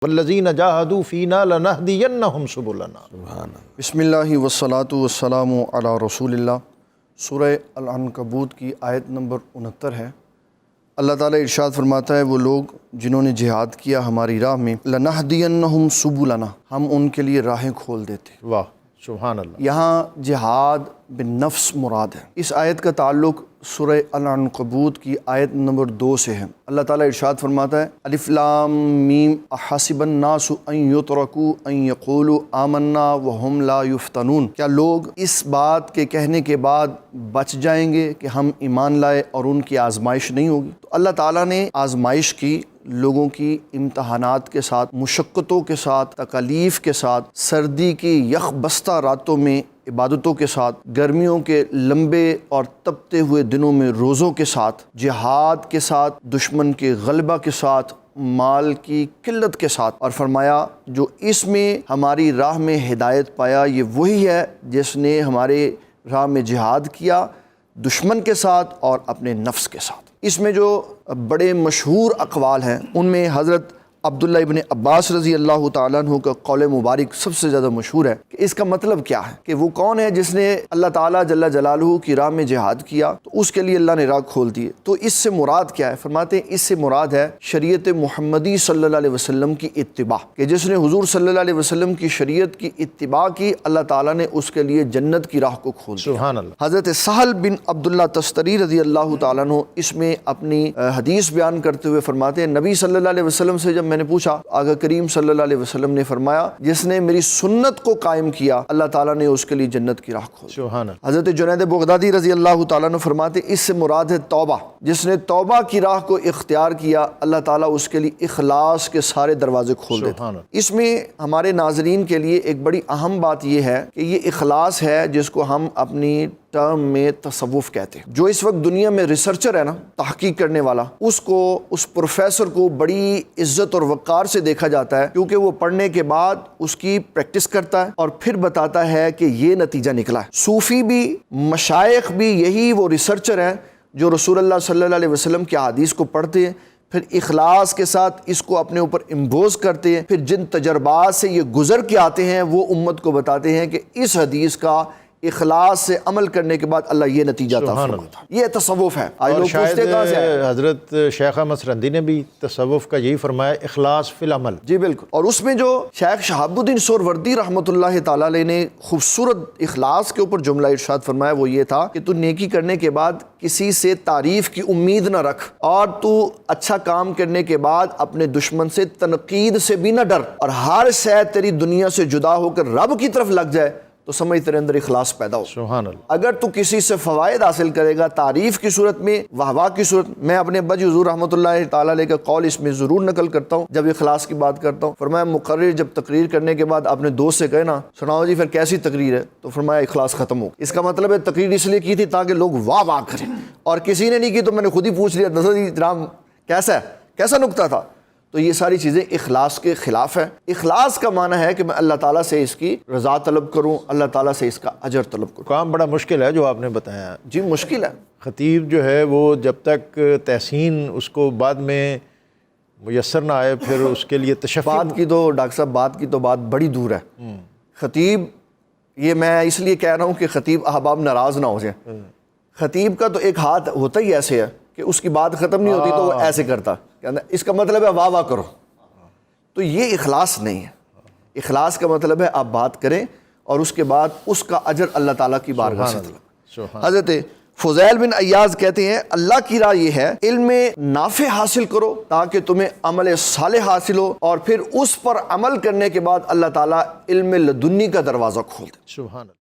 والذین جاہدوا فینا لنہدینہم سبلنا۔ بسم اللہ والصلاۃ والسلام علی رسول اللہ۔ سورہ العنکبوت کی آیت نمبر 69 ہے۔ اللہ تعالیٰ ارشاد فرماتا ہے وہ لوگ جنہوں نے جہاد کیا ہماری راہ میں، لنہدینہم سبلنا، ہم ان کے لیے راہیں کھول دیتے۔ واہ سبحان اللہ۔ یہاں جہاد بالنفس مراد ہے۔ اس آیت کا تعلق سورہ العنکبوت کی آیت نمبر 2 سے ہے۔ اللہ تعالیٰ ارشاد فرماتا ہے الف لام میم احسب الناس ان یترکوا ان یقولوا آمنا وہم لا یفتنون، کیا لوگ اس بات کے کہنے کے بعد بچ جائیں گے کہ ہم ایمان لائے اور ان کی آزمائش نہیں ہوگی؟ تو اللہ تعالیٰ نے آزمائش کی، لوگوں کی امتحانات کے ساتھ، مشقتوں کے ساتھ، تکالیف کے ساتھ، سردی کی یخ بستہ راتوں میں عبادتوں کے ساتھ، گرمیوں کے لمبے اور تپتے ہوئے دنوں میں روزوں کے ساتھ، جہاد کے ساتھ، دشمن کے غلبہ کے ساتھ، مال کی قلت کے ساتھ، اور فرمایا جو اس میں ہماری راہ میں ہدایت پایا یہ وہی ہے جس نے ہمارے راہ میں جہاد کیا دشمن کے ساتھ اور اپنے نفس کے ساتھ۔ اس میں جو بڑے مشہور اقوال ہیں ان میں حضرت عبداللہ ابن عباس رضی اللہ تعالیٰ عنہ کا قول مبارک سب سے زیادہ مشہور ہے کہ اس کا مطلب کیا ہے، کہ وہ کون ہے جس نے اللہ تعالیٰ جل جلالہ کی راہ میں جہاد کیا تو اس کے لیے اللہ نے راہ کھول دی۔ تو اس سے مراد کیا ہے؟ فرماتے ہیں اس سے مراد ہے شریعت محمدی صلی اللہ علیہ وسلم کی اتباع، کہ جس نے حضور صلی اللہ علیہ وسلم کی شریعت کی اتباع کی اللہ تعالیٰ نے اس کے لیے جنت کی راہ کو کھول دیا۔ سبحان اللہ۔ حضرت سہل بن عبداللہ تستری رضی اللہ تعالیٰ عنہ اس میں اپنی حدیث بیان کرتے ہوئے فرماتے ہیں نبی صلی اللہ علیہ وسلم سے جب میں نے پوچھا، آقا کریم صلی اللہ علیہ وسلم نے فرمایا جس نے میری سنت کو قائم کیا اللہ تعالیٰ نے اس کے لیے جنت کی راہ کھولی۔ سبحان اللہ۔ حضرت جنید بغدادی رضی اللہ تعالیٰ عنہ فرماتے اس سے مراد ہے توبہ، جس نے توبہ کی راہ کو اختیار کیا اللہ تعالیٰ اس کے لیے اخلاص کے سارے دروازے کھول دیتے۔ سبحان اللہ۔ اس میں ہمارے ناظرین کے لیے ایک بڑی اہم بات یہ ہے کہ یہ اخلاص ہے جس کو ہم اپنی ٹرم میں تصوف کہتے ہیں۔ جو اس وقت دنیا میں ریسرچر ہے نا، تحقیق کرنے والا، اس کو، اس پروفیسر کو بڑی عزت اور وقار سے دیکھا جاتا ہے کیونکہ وہ پڑھنے کے بعد اس کی پریکٹس کرتا ہے اور پھر بتاتا ہے کہ یہ نتیجہ نکلا ہے۔ صوفی بھی، مشائخ بھی یہی وہ ریسرچر ہیں جو رسول اللہ صلی اللہ علیہ وسلم کی احادیث کو پڑھتے ہیں، پھر اخلاص کے ساتھ اس کو اپنے اوپر امبوز کرتے ہیں، پھر جن تجربات سے یہ گزر کے آتے ہیں وہ امت کو بتاتے ہیں کہ اس حدیث کا اخلاص سے عمل کرنے کے بعد اللہ یہ نتیجہ عطا فرماتا ہے۔ یہ تصوف ہے۔ آج اور لوگ شاید پوچھتے کہاں سے ہے؟ حضرت شیخ احمد سرندی نے بھی تصوف کا یہی فرمایا، اخلاص فی العمل۔ جی بالکل۔ اور اس میں جو شیخ شہاب الدین سہروردی رحمۃ اللہ تعالیٰ علیہ نے خوبصورت اخلاص کے اوپر جملہ ارشاد فرمایا وہ یہ تھا کہ تو نیکی کرنے کے بعد کسی سے تعریف کی امید نہ رکھ، اور تو اچھا کام کرنے کے بعد اپنے دشمن سے تنقید سے بھی نہ ڈر، اور ہر شے تیری دنیا سے جدا ہو کر رب کی طرف لگ جائے تو سمجھ تیرے اندر اخلاص پیدا ہو۔ سبحان اللہ۔ اگر تو کسی سے فوائد حاصل کرے گا تعریف کی صورت میں، واہ کی صورت میں اپنے ابا جی حضور رحمۃ اللہ تعالیٰ علیہ کا قول اس میں ضرور نقل کرتا ہوں جب اخلاص کی بات کرتا ہوں۔ فرمایا مقرر جب تقریر کرنے کے بعد اپنے دوست سے کہے نا سناؤ جی پھر کیسی تقریر ہے، تو فرمایا اخلاص ختم ہو۔ اس کا مطلب ہے تقریر اس لیے کی تھی تاکہ لوگ واہ کریں، اور کسی نے نہیں کی تو میں نے خود ہی پوچھ لیا نظر احترام کیسا نکتہ تھا۔ تو یہ ساری چیزیں اخلاص کے خلاف ہے۔ اخلاص کا معنی ہے کہ میں اللہ تعالیٰ سے اس کی رضا طلب کروں، اللہ تعالیٰ سے اس کا اجر طلب کروں۔ کام بڑا مشکل ہے جو آپ نے بتایا۔ جی مشکل ہے۔ خطیب جو ہے وہ جب تک تحسین اس کو بعد میں میسر نہ آئے پھر اس کے لیے تشفی بات کی تو ڈاکٹر صاحب بات بڑی دور ہے۔ خطیب، یہ میں اس لیے کہہ رہا ہوں کہ خطیب احباب ناراض نہ ہو جائیں۔ خطیب کا تو ایک ہاتھ ہوتا ہی ایسے ہے کہ اس کی بات ختم نہیں ہوتی تو وہ ایسے کرتا، اس کا مطلب ہے واہ کرو، تو یہ اخلاص نہیں ہے۔ اخلاص کا مطلب ہے آپ بات کریں اور اس کے بعد اس کا اجر اللہ تعالیٰ کی بارگاہ سے طلب۔ حضرت فضیل بن عیاض کہتے ہیں اللہ کی راہ یہ ہے علم نافع حاصل کرو تاکہ تمہیں عمل صالح حاصل ہو، اور پھر اس پر عمل کرنے کے بعد اللہ تعالیٰ علم لدنی کا دروازہ کھول دے۔ سبحان اللہ۔